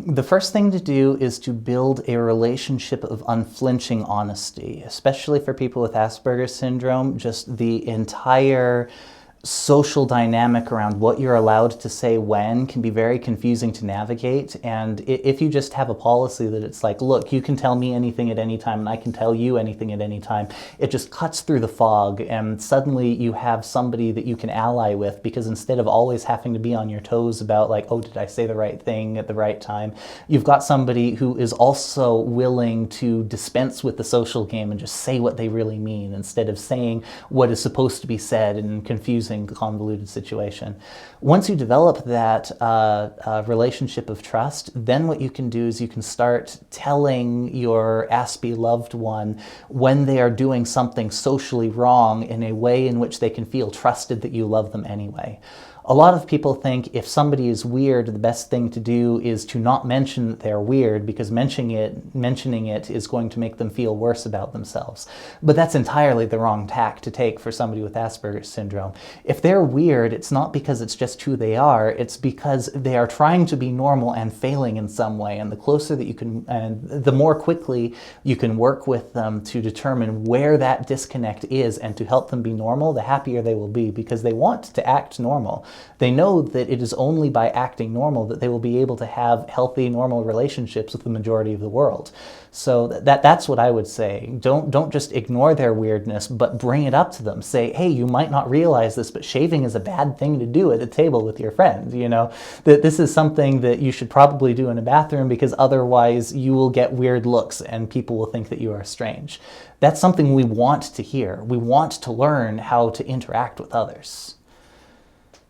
The first thing to do is to build a relationship of unflinching honesty, especially for people with Asperger's syndrome. Just the entire social dynamic around what you're allowed to say when can be very confusing to navigate. And if you just have a policy that it's like, look, you can tell me anything at any time and I can tell you anything at any time, it just cuts through the fog, and suddenly you have somebody that you can ally with, because instead of always having to be on your toes about like, oh, did I say the right thing at the right time, you've got somebody who is also willing to dispense with the social game and just say what they really mean instead of saying what is supposed to be said in confusing, convoluted situation. Once you develop that relationship of trust, then what you can do is you can start telling your Aspie loved one when they are doing something socially wrong in a way in which they can feel trusted that you love them anyway. A lot of people think if somebody is weird, the best thing to do is to not mention that they're weird, because mentioning it is going to make them feel worse about themselves. But that's entirely the wrong tack to take for somebody with Asperger's syndrome. If they're weird, it's not because it's just who they are, it's because they are trying to be normal and failing in some way. And the closer that you can, and the more quickly you can work with them to determine where that disconnect is and to help them be normal, the happier they will be, because they want to act normal. They know that it is only by acting normal that they will be able to have healthy, normal relationships with the majority of the world. So that's what I would say. Don't just ignore their weirdness, but bring it up to them. Say, hey, you might not realize this, but shaving is a bad thing to do at a table with your friends. You know, that this is something that you should probably do in a bathroom, because otherwise you will get weird looks and people will think that you are strange. That's something we want to hear. We want to learn how to interact with others.